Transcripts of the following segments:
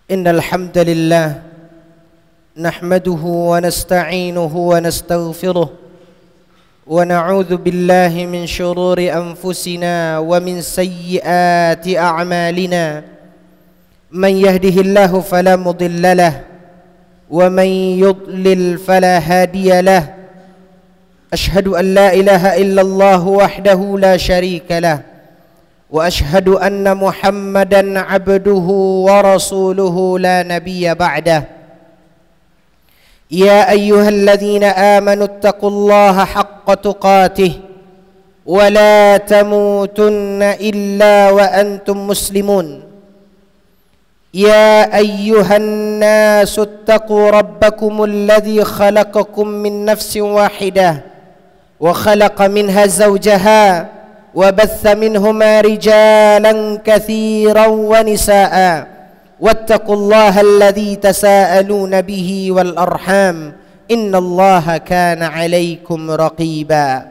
إن الحمد لله نحمده ونستعينه ونستغفره ونعوذ بالله من شرور أنفسنا ومن سيئات أعمالنا من يهده الله فلا مضل له ومن يضلل فلا هادي له أشهد أن لا إله إلا الله وحده لا شريك له وأشهد أن محمدا عبده ورسوله لا نبي بعده يا أيها الذين آمنوا اتقوا الله حق تقاته ولا تموتن إلا وأنتم مسلمون يا أيها الناس اتقوا ربكم الذي خلقكم من نفس واحدة وخلق منها زوجها وبث منهما رجالا كثيرا ونساء واتقوا الله الذي تساءلون به والأرحام إن الله كان عليكم رقيبا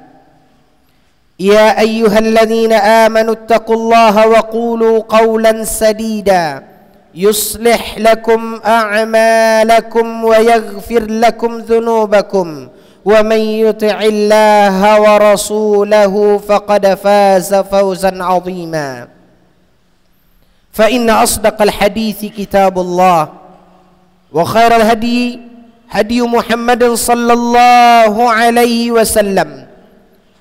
يا أيها الذين آمنوا اتقوا الله وقولوا قولا سديدا يصلح لكم أعمالكم ويغفر لكم ذنوبكم ومن يطع الله ورسوله فقد فاز فوزا عظيما فإن أصدق الحديث كتاب الله وخير الهدي هدي محمد صلى الله عليه وسلم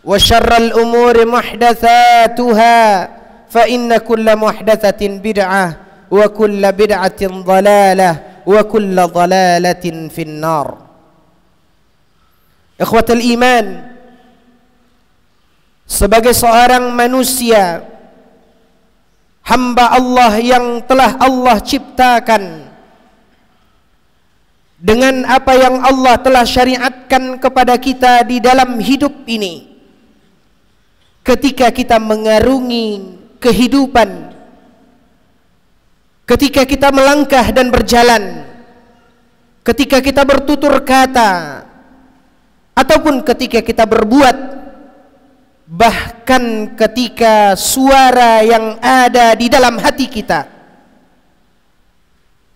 وشر الأمور محدثاتها فإن كل محدثة بدعة وكل بدعة ضلالة وكل ضلالة في النار. Ikhwatul iman, sebagai seorang manusia, hamba Allah yang telah Allah ciptakan dengan apa yang Allah telah syariatkan kepada kita di dalam hidup ini, ketika kita mengarungi kehidupan, ketika kita melangkah dan berjalan, ketika kita bertutur kata, ataupun ketika kita berbuat, bahkan ketika suara yang ada di dalam hati kita,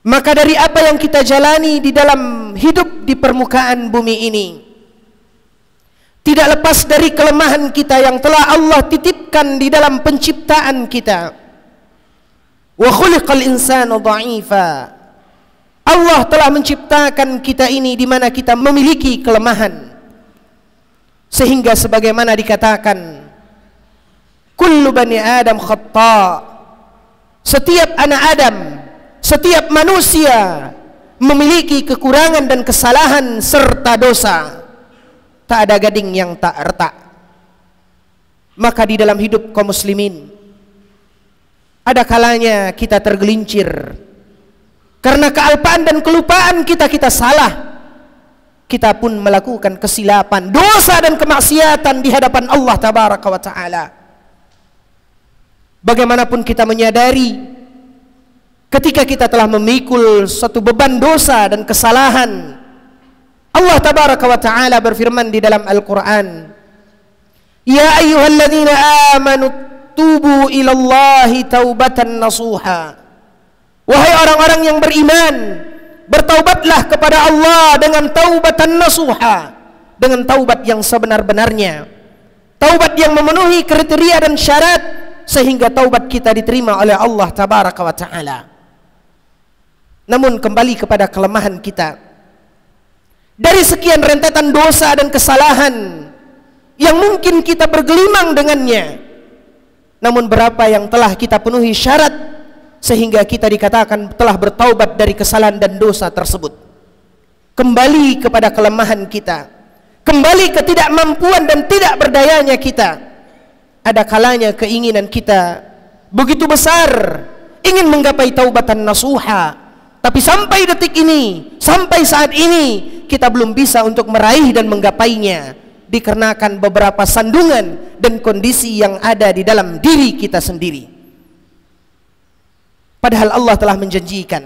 maka dari apa yang kita jalani di dalam hidup di permukaan bumi ini, tidak lepas dari kelemahan kita yang telah Allah titipkan di dalam penciptaan kita. Wa khuliqal insanu dha'ifa. Allah telah menciptakan kita ini di mana kita memiliki kelemahan. Sehingga sebagaimana dikatakan, kullu bani Adam khata', setiap anak Adam, setiap manusia memiliki kekurangan dan kesalahan serta dosa. Tak ada gading yang tak retak. Maka di dalam hidup kaum muslimin, ada kalanya kita tergelincir karena kealpaan dan kelupaan kita salah. Kita pun melakukan kesilapan, dosa dan kemaksiatan di hadapan Allah Tabaraka wa Ta'ala. Bagaimanapun kita menyadari, ketika kita telah memikul suatu beban dosa dan kesalahan, Allah Tabaraka wa Ta'ala berfirman di dalam Al-Quran, ya ayyuhalladzina amanu tubu ilallahi taubatan nasuha. Wahai orang-orang yang beriman, bertaubatlah kepada Allah dengan taubatan nasuha, dengan taubat yang sebenar-benarnya, taubat yang memenuhi kriteria dan syarat sehingga taubat kita diterima oleh Allah Tabaraka wa Ta'ala. Namun kembali kepada kelemahan kita, dari sekian rentetan dosa dan kesalahan yang mungkin kita bergelimang dengannya, namun berapa yang telah kita penuhi syarat sehingga kita dikatakan telah bertaubat dari kesalahan dan dosa tersebut. Kembali kepada kelemahan kita, kembali ketidakmampuan dan tidak berdayanya kita. Ada kalanya keinginan kita begitu besar, ingin menggapai taubatan nasuha, tapi sampai detik ini, sampai saat ini, kita belum bisa untuk meraih dan menggapainya, dikarenakan beberapa sandungan dan kondisi yang ada di dalam diri kita sendiri. Padahal Allah telah menjanjikan,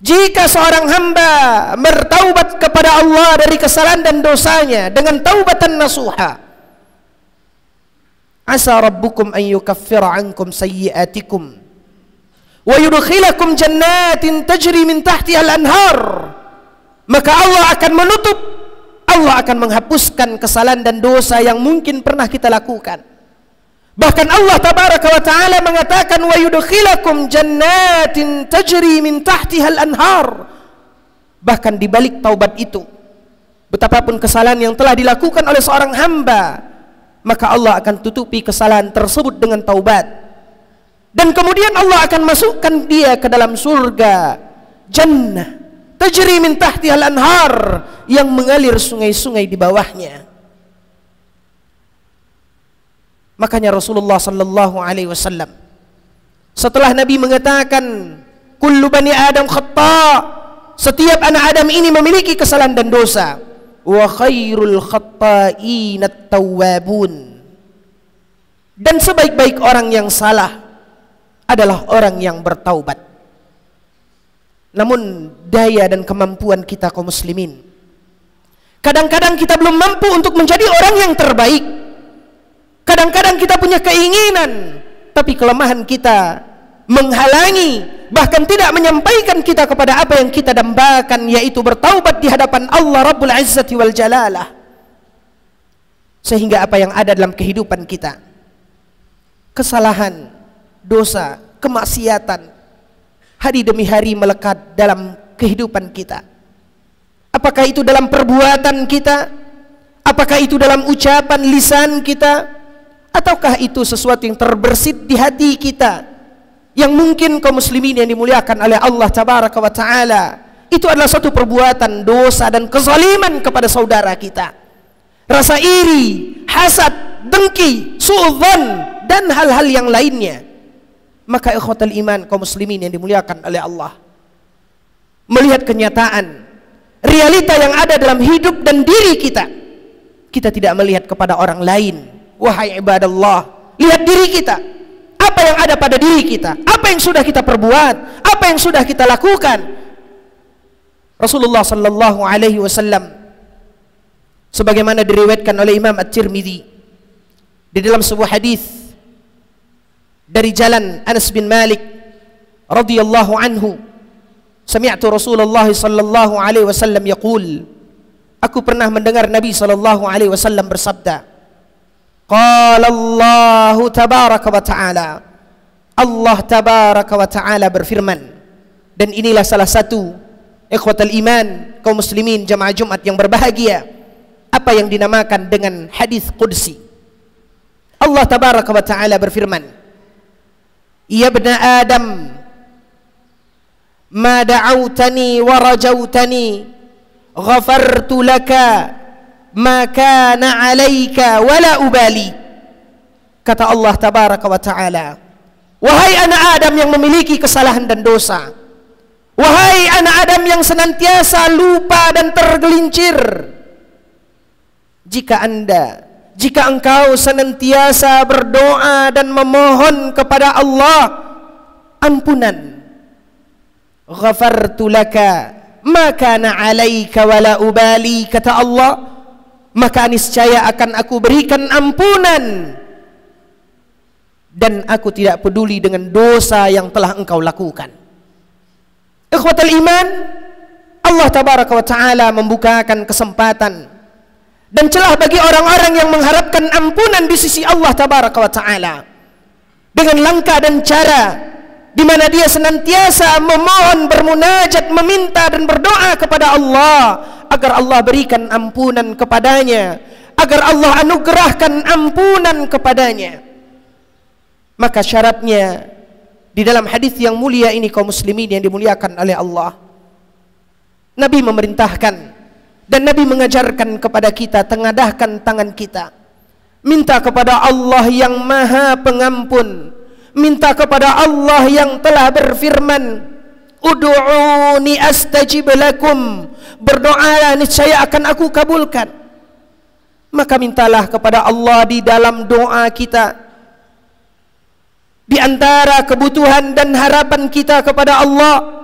jika seorang hamba bertaubat kepada Allah dari kesalahan dan dosanya dengan taubatan nasuha, asa rabbukum an yukaffira ankum sayyiatikum wa yudkhilakum jannatin tajri min tahtiha al-anhar, maka Allah akan menutup, Allah akan menghapuskan kesalahan dan dosa yang mungkin pernah kita lakukan. Bahkan Allah tabaraka wa ta'ala mengatakan wa yudkhilakum jannatin tajri min tahtiha al-anhar. Bahkan di balik taubat itu, betapapun kesalahan yang telah dilakukan oleh seorang hamba, maka Allah akan tutupi kesalahan tersebut dengan taubat. Dan kemudian Allah akan masukkan dia ke dalam surga, jannah tajri min tahtiha al-anhar, yang mengalir sungai-sungai di bawahnya. Makanya Rasulullah sallallahu alaihi wasallam, setelah Nabi mengatakan kullu bani Adam khata', setiap anak Adam ini memiliki kesalahan dan dosa, wa khairul khatta'in at-tawwabun, dan sebaik-baik orang yang salah adalah orang yang bertaubat. Namun daya dan kemampuan kita kaum muslimin, kadang-kadang kita belum mampu untuk menjadi orang yang terbaik. Kadang-kadang kita punya keinginan, tapi kelemahan kita menghalangi, bahkan tidak menyampaikan kita kepada apa yang kita dambakan, yaitu bertaubat di hadapan Allah Rabbul Izzati wal Jalalah. Sehingga apa yang ada dalam kehidupan kita, kesalahan, dosa, kemaksiatan, hari demi hari melekat dalam kehidupan kita. Apakah itu dalam perbuatan kita, apakah itu dalam ucapan lisan kita, ataukah itu sesuatu yang terbersit di hati kita, yang mungkin kaum muslimin yang dimuliakan oleh Allah tabaraka wa ta'ala, itu adalah suatu perbuatan dosa dan kezaliman kepada saudara kita, rasa iri, hasad, dengki, su'udzon, dan hal-hal yang lainnya. Maka ikhwatal iman kaum muslimin yang dimuliakan oleh Allah, melihat kenyataan realita yang ada dalam hidup dan diri kita, kita tidak melihat kepada orang lain. Wahai ibadallah, lihat diri kita, apa yang ada pada diri kita, apa yang sudah kita perbuat, apa yang sudah kita lakukan. Rasulullah sallallahu alaihi wasallam, sebagaimana diriwayatkan oleh Imam At-Tirmidzi di dalam sebuah hadis dari jalan Anas bin Malik radhiyallahu anhu, sami'tu Rasulullah sallallahu alaihi wasallam yaqul, aku pernah mendengar Nabi sallallahu alaihi wasallam bersabda, qala Allah tabaraka wa ta'ala, Allah tabaraka wa ta'ala berfirman. Dan inilah salah satu ikhwatal iman kaum muslimin jamaah Jumat yang berbahagia, apa yang dinamakan dengan hadis qudsi. Allah tabaraka wa ta'ala berfirman, ya ibna Adam, ma da'autani wa rajautani ghafartu laka ma kana 'alaika wala ubali. Kata Allah tabaraka wa ta'ala, wahai anak Adam yang memiliki kesalahan dan dosa, wahai anak Adam yang senantiasa lupa dan tergelincir, jika engkau senantiasa berdoa dan memohon kepada Allah ampunan, ghafartu laka ma kana 'alaika wala ubali, kata Allah, maka niscaya akan aku berikan ampunan dan aku tidak peduli dengan dosa yang telah engkau lakukan. Ikhwatal iman, Allah tabaraka wa ta'ala membukakan kesempatan dan celah bagi orang-orang yang mengharapkan ampunan di sisi Allah tabaraka wa ta'ala dengan langkah dan cara di mana dia senantiasa memohon, bermunajat, meminta dan berdoa kepada Allah agar Allah berikan ampunan kepadanya, agar Allah anugerahkan ampunan kepadanya. Maka syaratnya di dalam hadis yang mulia ini kaum muslimin yang dimuliakan oleh Allah, Nabi memerintahkan dan Nabi mengajarkan kepada kita, tengadahkan tangan kita, minta kepada Allah yang Maha Pengampun, minta kepada Allah yang telah berfirman, ud'uuni astajib lakum, berdoalah niscaya akan aku kabulkan. Maka mintalah kepada Allah di dalam doa kita, di antara kebutuhan dan harapan kita kepada Allah,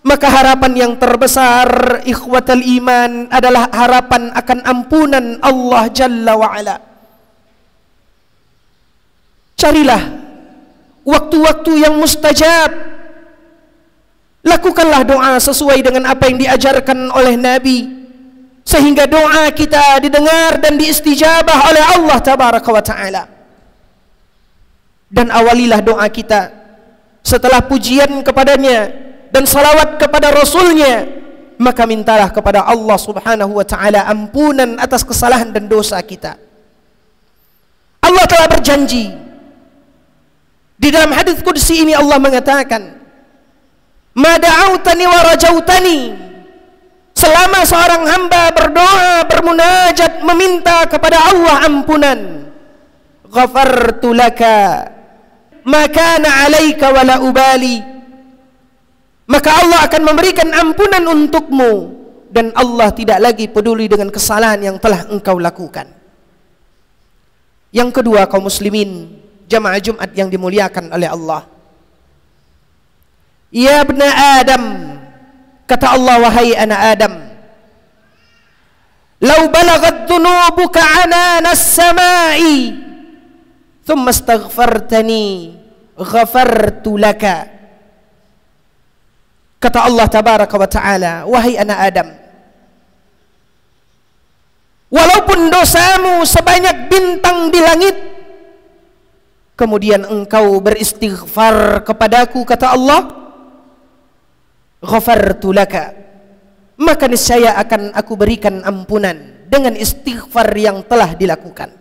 maka harapan yang terbesar ikhwatal iman adalah harapan akan ampunan Allah Jalla wa'ala. Carilah waktu-waktu yang mustajab. Lakukanlah doa sesuai dengan apa yang diajarkan oleh Nabi, sehingga doa kita didengar dan diistijabah oleh Allah tabaraka wa ta'ala. Dan awalilah doa kita setelah pujian kepadanya dan salawat kepada Rasulnya, maka mintalah kepada Allah subhanahu wa ta'ala ampunan atas kesalahan dan dosa kita. Allah telah berjanji di dalam hadis qudsi ini, Allah mengatakan, ma da'autani wa rajautani, selama seorang hamba berdoa, bermunajat, meminta kepada Allah ampunan, ghafartu laka ma kana 'alaika wa la ubali, maka Allah akan memberikan ampunan untukmu dan Allah tidak lagi peduli dengan kesalahan yang telah engkau lakukan. Yang kedua, kaum muslimin jamaah Jumat yang dimuliakan oleh Allah, ya ibna Adam, kata Allah, wahai anak Adam, law balagat dhunubuka anana as-sama'i thumma astaghfartani ghafartu laka. Kata Allah tabaraka wa ta'ala, wahai anak Adam, walaupun dosamu sebanyak bintang di langit, kemudian engkau beristighfar kepadaku, kata Allah, ghafartu laka, maka niscaya akan aku berikan ampunan dengan istighfar yang telah dilakukan.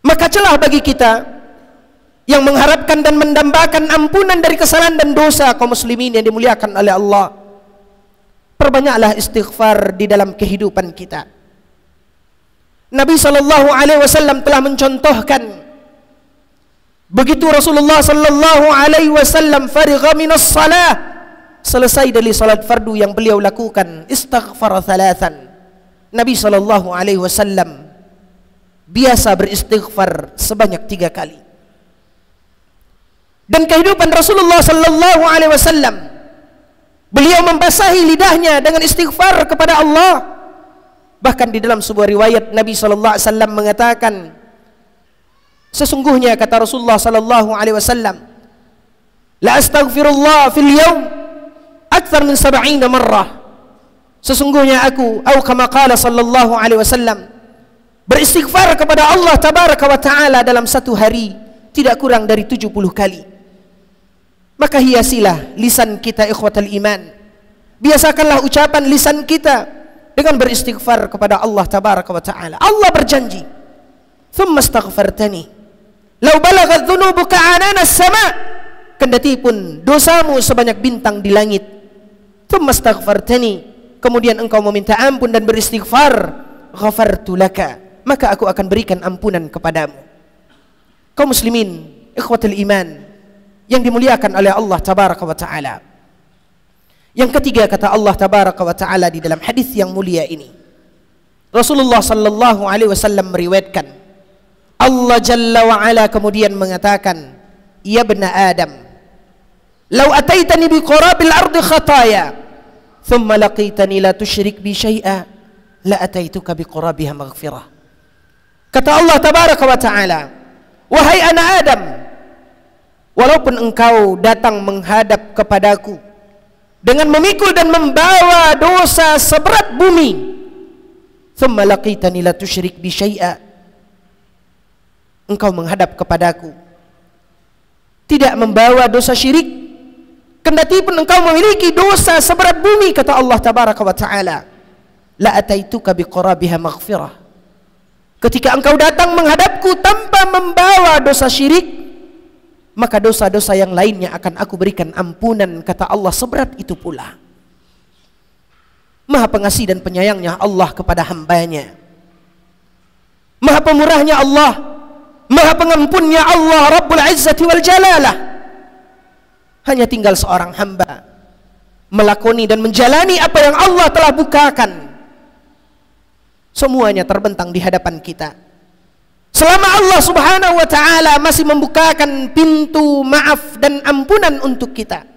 Maka celah bagi kita yang mengharapkan dan mendambakan ampunan dari kesalahan dan dosa, kaum muslimin yang dimuliakan oleh Allah, perbanyaklah istighfar di dalam kehidupan kita. Nabi SAW telah mencontohkan, begitu Rasulullah SAW farigha minas salah, selesai dari salat fardu yang beliau lakukan, istighfar thalathan. Nabi SAW biasa beristighfar sebanyak 3 kali. Dan kehidupan Rasulullah SAW, beliau membasahi lidahnya dengan istighfar kepada Allah. Bahkan di dalam sebuah riwayat Nabi SAW mengatakan, sesungguhnya kata Rasulullah SAW, la astaghfirullah fil yawm akthar min 70 marrah. Sesungguhnya aku, atau kama qala sallallahu alaihi wasallam, beristighfar kepada Allah tabaraka wa ta'ala dalam satu hari tidak kurang dari 70 kali. Maka hiasilah lisan kita ikhwatal iman, biasakanlah ucapan lisan kita dengan beristighfar kepada Allah tabaraka wa ta'ala. Allah berjanji, thumma astaghfartani law balagat dhunubuka anana as-sama', kendati pun dosamu sebanyak bintang di langit, thumma astaghfartani, kemudian engkau meminta ampun dan beristighfar, ghafartu laka, maka aku akan berikan ampunan kepadamu. Kaum muslimin ikhwatul iman yang dimuliakan oleh Allah tabaraka wa ta'ala, yang ketiga kata Allah tabaraka wa ta'ala di dalam hadis yang mulia ini, Rasulullah sallallahu alaihi wasallam meriwayatkan, Allah jalla wa ala kemudian mengatakan, ya ibna Adam, law ataitani bi qurabil ardi khataya thumma laqitani la tusyrik bi syai'a la ataituka bi qurabiha maghfirah. Kata Allah tabaraka wa ta'ala, wahai anak Adam, walaupun engkau datang menghadap kepadaku dengan memikul dan membawa dosa seberat bumi, thumma laqitani la tusyrik bi syai'a, engkau menghadap kepadaku tidak membawa dosa syirik, kendati pun engkau memiliki dosa seberat bumi, kata Allah tabaraka wa ta'ala, la ataituka biqurabiha maghfirah, ketika engkau datang menghadapku tanpa membawa dosa syirik, maka dosa-dosa yang lainnya akan aku berikan ampunan, kata Allah, seberat itu pula. Maha pengasih dan penyayangnya Allah kepada hambanya, maha pemurahnya Allah, maha pengampunnya Allah Rabbul Izzati wal Jalalah. Hanya tinggal seorang hamba melakoni dan menjalani apa yang Allah telah bukakan. Semuanya terbentang di hadapan kita. Selama Allah subhanahu wa ta'ala masih membukakan pintu maaf dan ampunan untuk kita,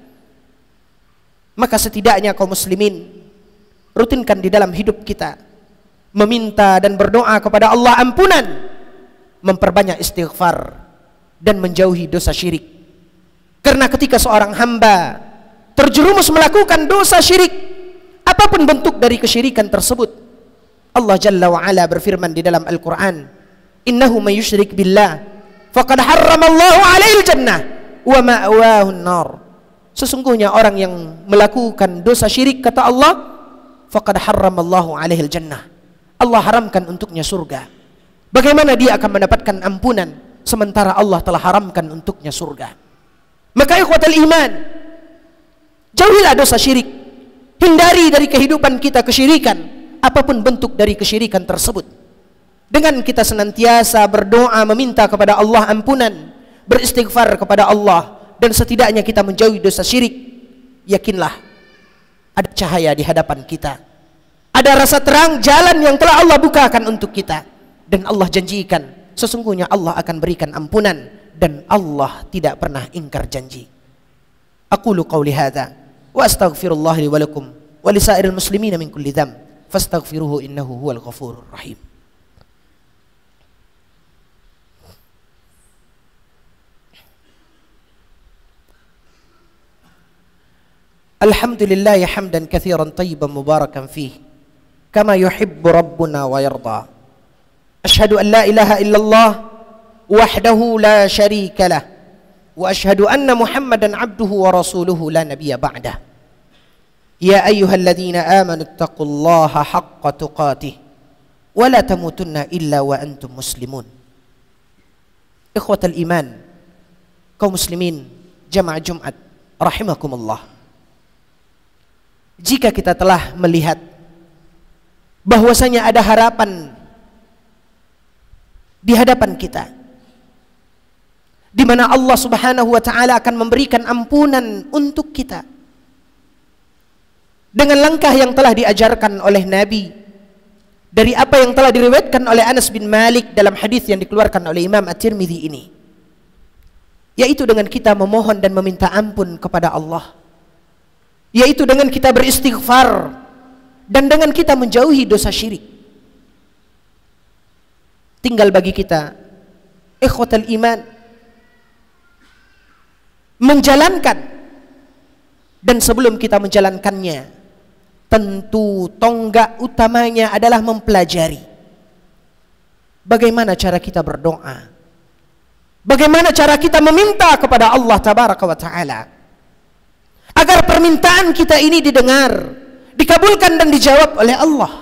maka setidaknya kaum muslimin rutinkan di dalam hidup kita meminta dan berdoa kepada Allah ampunan, memperbanyak istighfar dan menjauhi dosa syirik. Karena ketika seorang hamba terjerumus melakukan dosa syirik, apapun bentuk dari kesyirikan tersebut, Allah Jalla wa Ala berfirman di dalam Al-Quran, innahu may yusyrik billah faqad harramallahu alaihil jannah wa ma'wahu an-nar. Sesungguhnya orang yang melakukan dosa syirik, kata Allah, faqad harramallahu alaihil jannah, Allah haramkan untuknya surga. Bagaimana dia akan mendapatkan ampunan sementara Allah telah haramkan untuknya surga? Maka ikhwatal iman, jauhilah dosa syirik, hindari dari kehidupan kita kesyirikan, apapun bentuk dari kesyirikan tersebut. Dengan kita senantiasa berdoa meminta kepada Allah ampunan, beristighfar kepada Allah, dan setidaknya kita menjauhi dosa syirik, yakinlah ada cahaya di hadapan kita, ada rasa terang jalan yang telah Allah bukakan untuk kita. Dan Allah janjikan, sesungguhnya Allah akan berikan ampunan, dan Allah tidak pernah ingkar janji. Aqulu qawli hadza wa astaghfirullah li wa lakum wa lisairil muslimina min kulli dzamb fastaghfiruhu innahu huwal ghafurur rahim. Alhamdulillah hamdan katsiran tayyiban mubarakan fihi kama yuhibbu rabbuna wa yarda. Asyhadu an la ilaha illallah wahdahu la syarika lah wa asyhadu anna Muhammadan abduhu wa rasuluhu la nabiyya ba'dah. Ya ayyuhalladzina amanu taqullaha haqqa tuqatih wa la tamutunna illa wa antum muslimun. Ikhwatal iman, kaum muslimin jamaah Jumat rahimakumullah. Jika kita telah melihat bahwasanya ada harapan di hadapan kita, di mana Allah Subhanahu wa taala akan memberikan ampunan untuk kita dengan langkah yang telah diajarkan oleh Nabi, dari apa yang telah diriwayatkan oleh Anas bin Malik dalam hadis yang dikeluarkan oleh Imam At-Tirmidzi ini, yaitu dengan kita memohon dan meminta ampun kepada Allah, yaitu dengan kita beristighfar dan dengan kita menjauhi dosa syirik. Tinggal bagi kita, ikhwatal iman, menjalankan. Dan sebelum kita menjalankannya, tentu tonggak utamanya adalah mempelajari bagaimana cara kita berdoa, bagaimana cara kita meminta kepada Allah Tabaraka wa Ta'ala, agar permintaan kita ini didengar, dikabulkan dan dijawab oleh Allah.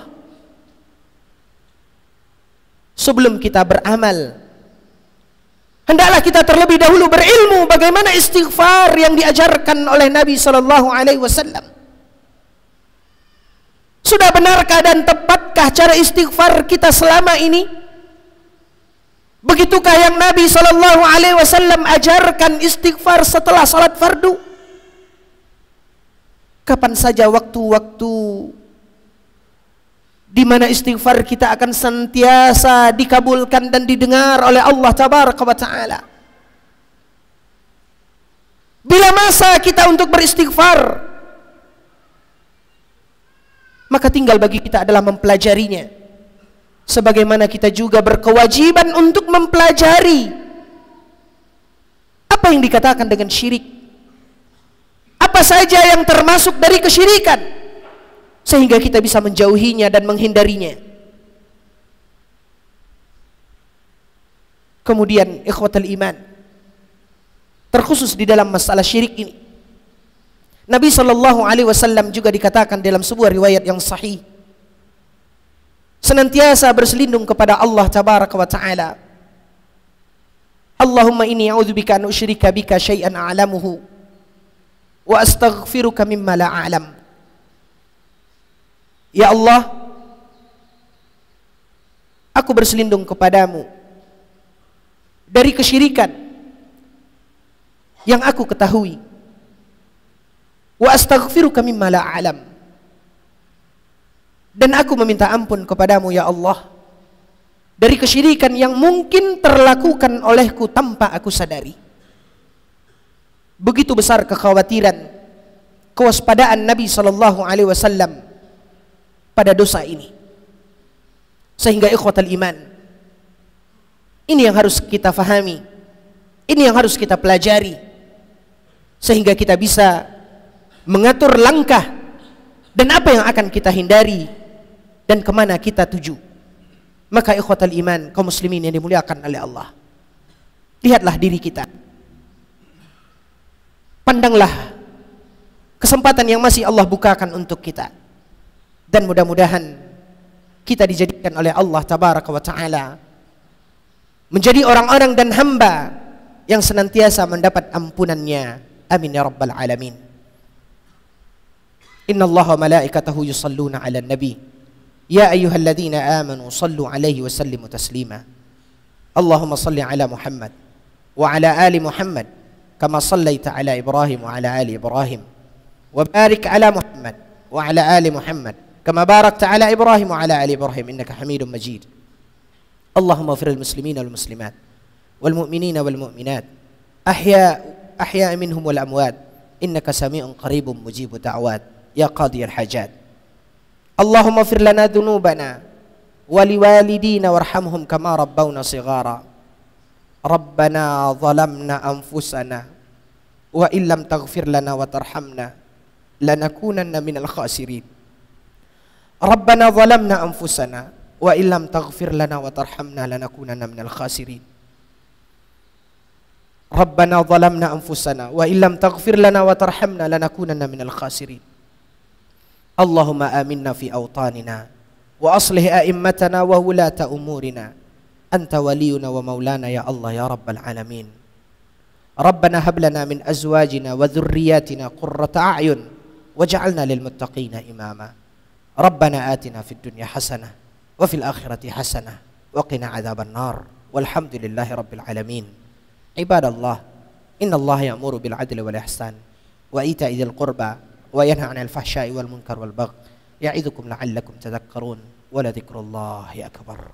Sebelum kita beramal, hendaklah kita terlebih dahulu berilmu bagaimana istighfar yang diajarkan oleh Nabi SAW. Sudah benarkah dan tepatkah cara istighfar kita selama ini? Begitukah yang Nabi SAW ajarkan istighfar setelah salat fardu? Kapan saja waktu-waktu di mana istighfar kita akan senantiasa dikabulkan dan didengar oleh Allah Tabaraka wa Ta'ala? Bila masa kita untuk beristighfar? Maka tinggal bagi kita adalah mempelajarinya, sebagaimana kita juga berkewajiban untuk mempelajari apa yang dikatakan dengan syirik, apa saja yang termasuk dari kesyirikan, sehingga kita bisa menjauhinya dan menghindarinya. Kemudian ikhwatal iman, terkhusus di dalam masalah syirik ini, Nabi SAW juga dikatakan dalam sebuah riwayat yang sahih, senantiasa berselindung kepada Allah Tabaraka wa Ta'ala. Allahumma inni a'udzubika an usyrika bika syai'an a'lamuhu wa astaghfiruka mimma la a'lam. Ya Allah, aku berselindung kepadamu dari kesyirikan yang aku ketahui, wa astaghfiruka mimma la a'lam, dan aku meminta ampun kepadamu ya Allah dari kesyirikan yang mungkin terlakukan olehku tanpa aku sadari. Begitu besar kekhawatiran, kewaspadaan Nabi SAW pada dosa ini, sehingga ikhwatal iman, Ini yang harus kita fahami, ini yang harus kita pelajari, sehingga kita bisa mengatur langkah dan apa yang akan kita hindari dan kemana kita tuju. Maka ikhwatal iman, kaum muslimin yang dimuliakan oleh Allah, lihatlah diri kita, pandanglah kesempatan yang masih Allah bukakan untuk kita, dan mudah-mudahan kita dijadikan oleh Allah tabaraka wa ta'ala menjadi orang-orang dan hamba yang senantiasa mendapat ampunannya. Amin ya rabbal alamin. Inna Allah wa malaikatahu yusalluna ala nabi ya ayyuhalladzina amanu sallu alaihi wa sallimu taslima. Allahumma salli ala Muhammad wa ala ali Muhammad kama sallaita ala Ibrahim wa ala ali Ibrahim wa barik ala Muhammad wa ala ali Muhammad kama barakta ala Ibrahim wa ala ali Ibrahim innaka Hamidum Majid. Allahumma ighfir lil muslimina wal muslimat wal mu'minina wal mu'minat ahya minhum wal amwat innaka sami'un qaribun mujibud da'wat ya qadiyal hajat. Allahumma ighfir lana dhunubana wa liwalidina warhamhum kama rabbawna shighara. Rabbana zalamna anfusana wa illam taghfir lana wa tarhamna lanakunanna minal khasirin. Rabbana zalamna anfusana wa illam taghfir lana wa tarhamna lanakunanna minal khasirin. Rabbana zalamna anfusana wa illam taghfir lana wa tarhamna lanakunanna minal khasirin. Allahumma aminna fi awtanina wa aslih a'immatana wa wulata umurina anta waliyuna wa maulana ya Allah ya rabbal alamin. Rabbana hab lana min azwajina wa dhurriyyatina qurrata a'yun waj'alna lil muttaqina imama. Rabbana atina fid dunya hasanah wa fil akhirati hasanah wa qina adzaban nar walhamdulillahi rabbil alamin. Ibadallah, innallaha ya'muru bil adli wal ihsan wa ita'i dzil qurba wa yanha 'anil fahsya'i wal munkar wal baghi ya'idukum la'allakum tadhakkarun wa la dzikrullahi akbar.